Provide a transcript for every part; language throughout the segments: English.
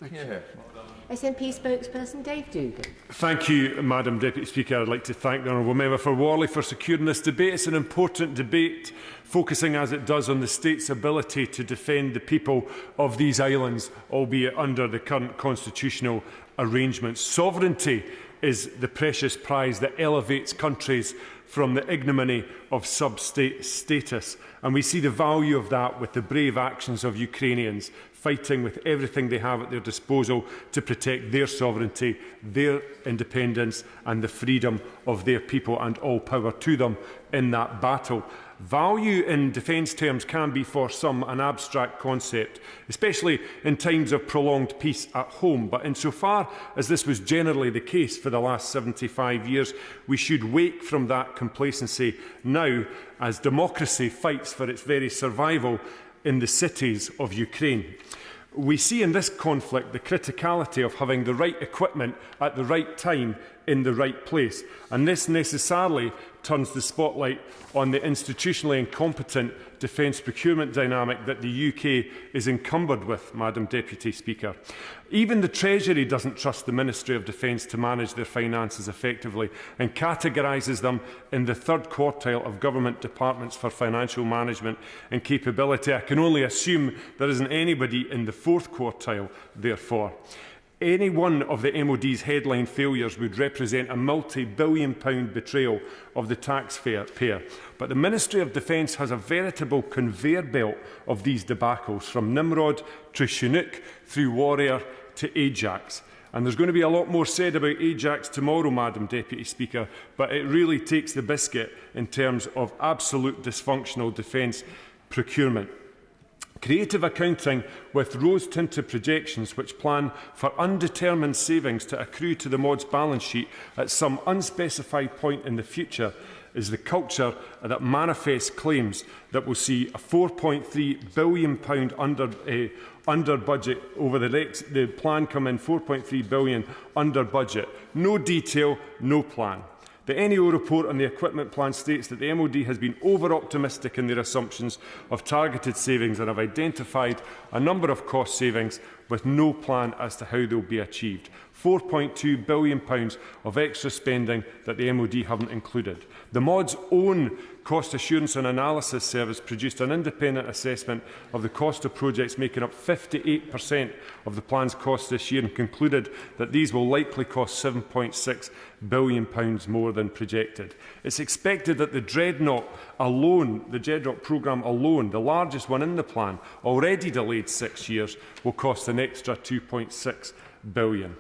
SNP spokesperson Dave Doogan. Thank you, Madam Deputy Speaker. I'd like to thank the Honourable Member for Worley for securing this debate. It's an important debate, focusing as it does on the state's ability to defend the people of these islands, albeit under the current constitutional arrangements. Sovereignty is the precious prize that elevates countries from the ignominy of sub-state status. And we see the value of that with the brave actions of Ukrainians fighting with everything they have at their disposal to protect their sovereignty, their independence and the freedom of their people, and all power to them in that battle. Value in defence terms can be for some an abstract concept, especially in times of prolonged peace at home. But insofar as this was generally the case for the last 75 years, we should wake from that complacency now as democracy fights for its very survival in the cities of Ukraine. We see in this conflict the criticality of having the right equipment at the right time in the right place, and this necessarily turns the spotlight on the institutionally incompetent defence procurement dynamic that the UK is encumbered with, Madam Deputy Speaker. Even the Treasury doesn't trust the Ministry of Defence to manage their finances effectively and categorises them in the third quartile of government departments for financial management and capability. I can only assume there isn't anybody in the fourth quartile, therefore. Any one of the MOD's headline failures would represent a multi-billion-pound betrayal of the taxpayer. But the Ministry of Defence has a veritable conveyor belt of these debacles, from Nimrod to Chinook, through Warrior to Ajax. And there's going to be a lot more said about Ajax tomorrow, Madam Deputy Speaker, but it really takes the biscuit in terms of absolute dysfunctional defence procurement. Creative accounting with rose-tinted projections which plan for undetermined savings to accrue to the MOD's balance sheet at some unspecified point in the future is the culture that manifests claims that will see a £4.3 billion under budget over the plan come in £4.3 billion under budget. No detail, no plan. The NEO report on the equipment plan states that the MOD has been over-optimistic in their assumptions of targeted savings and have identified a number of cost savings with no plan as to how they will be achieved. £4.2 billion of extra spending that the MOD haven't included. The MOD's own Cost Assurance and Analysis Service produced an independent assessment of the cost of projects making up 58% of the plan's costs this year and concluded that these will likely cost £7.6 billion more than projected. It's expected that the Dreadnought alone, the Dreadnought programme alone, the largest one in the plan, already delayed 6 years, will cost an extra £2.6 billion.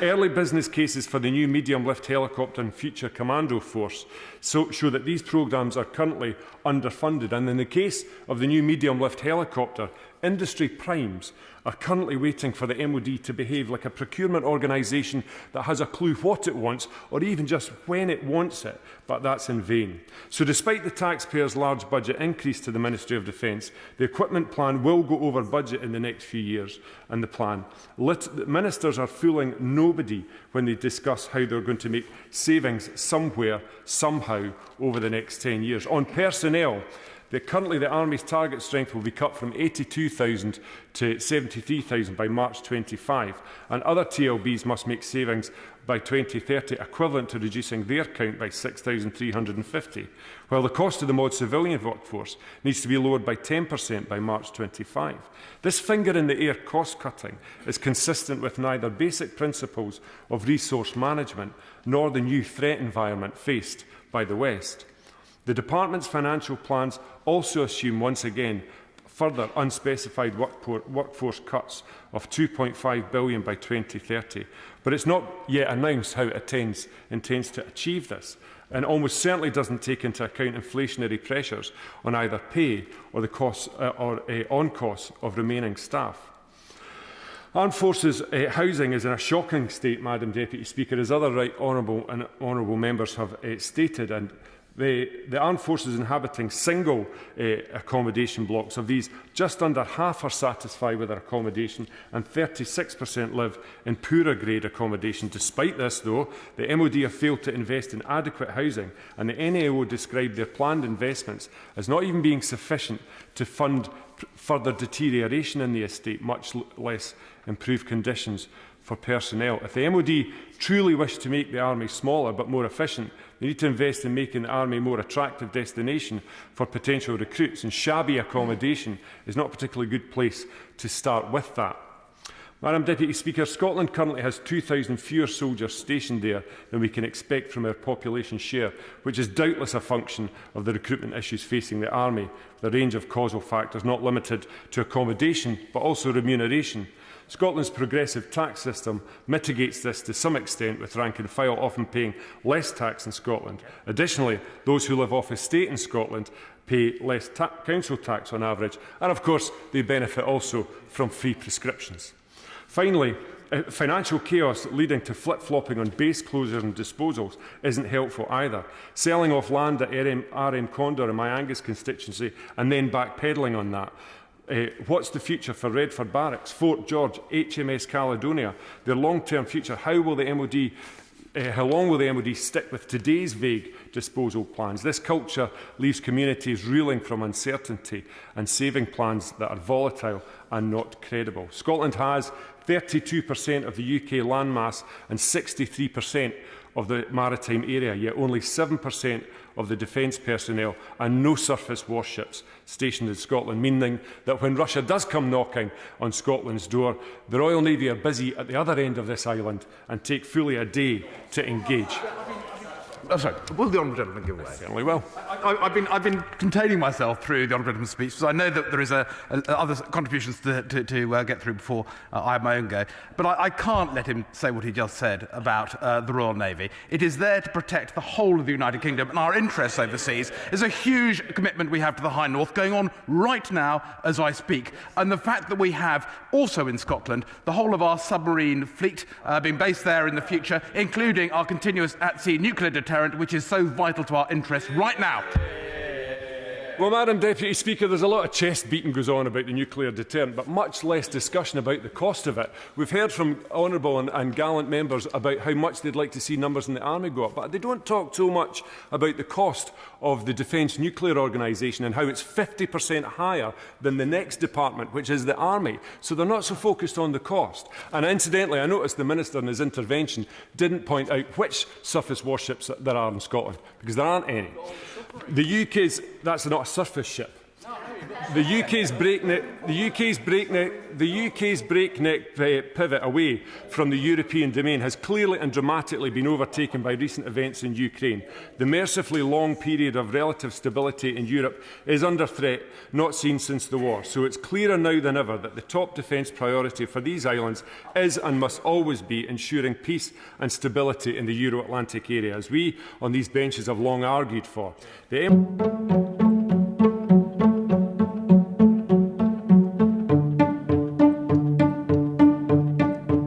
Early business cases for the new medium-lift helicopter and future commando force show that these programmes are currently underfunded, and in the case of the new medium-lift helicopter, industry primes are currently waiting for the MOD to behave like a procurement organisation that has a clue what it wants or even just when it wants it, but that's in vain. So despite the taxpayers' large budget increase to the Ministry of Defence, the equipment plan will go over budget in the next few years, and the ministers are fooling nobody when they discuss how they're going to make savings somewhere, somehow, over the next 10 years. On personnel, currently the Army's target strength will be cut from 82,000 to 73,000 by March 25, and other TLBs must make savings by 2030, equivalent to reducing their count by 6,350, while the cost of the MOD civilian workforce needs to be lowered by 10% by March 25. This finger-in-the-air cost-cutting is consistent with neither basic principles of resource management nor the new threat environment faced by the West. The Department's financial plans also assume, once again, further unspecified workforce cuts of £2.5 billion by 2030. But it's not yet announced how it intends to achieve this, and almost certainly doesn't take into account inflationary pressures on either pay or the costs on costs of remaining staff. Armed Forces housing is in a shocking state, Madam Deputy Speaker, as other honourable members have stated, and the Armed Forces inhabiting single accommodation blocks. Of these, just under half are satisfied with their accommodation and 36% live in poorer grade accommodation. Despite this, though, the MOD have failed to invest in adequate housing, and the NAO described their planned investments as not even being sufficient to fund further deterioration in the estate, much less improved conditions for personnel. If the MOD truly wish to make the Army smaller but more efficient, they need to invest in making the Army a more attractive destination for potential recruits, and shabby accommodation is not a particularly good place to start with that. Madam Deputy Speaker, Scotland currently has 2,000 fewer soldiers stationed there than we can expect from our population share, which is doubtless a function of the recruitment issues facing the Army, with a range of causal factors not limited to accommodation but also remuneration. Scotland's progressive tax system mitigates this to some extent, with rank and file often paying less tax in Scotland. Additionally, those who live off estate in Scotland pay less council tax on average, and of course they benefit also from free prescriptions. Finally, financial chaos leading to flip-flopping on base closures and disposals isn't helpful either. Selling off land at RM Condor in my Angus constituency and then backpedalling on that. What's the future for Redford Barracks, Fort George, HMS Caledonia, their long-term future? How long will the MOD stick with today's vague disposal plans? This culture leaves communities reeling from uncertainty and saving plans that are volatile and not credible. Scotland has 32% of the UK landmass and 63% of the maritime area, yet only 7% of the defence personnel and no surface warships stationed in Scotland, meaning that when Russia does come knocking on Scotland's door, the Royal Navy are busy at the other end of this island and take fully a day to engage. I'm sorry, will the honourable gentleman give way? Certainly will. I've been containing myself through the honourable gentleman's speech, because I know that there is other contributions to get through before I have my own go. But I can't let him say what he just said about the Royal Navy. It is there to protect the whole of the United Kingdom, and our interests overseas is a huge commitment we have to the High North going on right now as I speak. And the fact that we have also in Scotland the whole of our submarine fleet being based there in the future, including our continuous at-sea nuclear deterrent, which is so vital to our interests right now. Well, Madam Deputy Speaker, there's a lot of chest beating goes on about the nuclear deterrent, but much less discussion about the cost of it. We've heard from honourable and gallant members about how much they'd like to see numbers in the Army go up, but they don't talk so much about the cost of the Defence Nuclear Organisation and how it's 50% higher than the next department, which is the Army. So they're not so focused on the cost. And incidentally, I noticed the Minister in his intervention didn't point out which surface warships there are in Scotland, because there aren't any. The UK's, that's not a surface ship. The UK's breakneck pivot away from the European domain has clearly and dramatically been overtaken by recent events in Ukraine. The mercifully long period of relative stability in Europe is under threat, not seen since the war. So it's clearer now than ever that the top defence priority for these islands is and must always be ensuring peace and stability in the Euro-Atlantic area, as we on these benches have long argued for.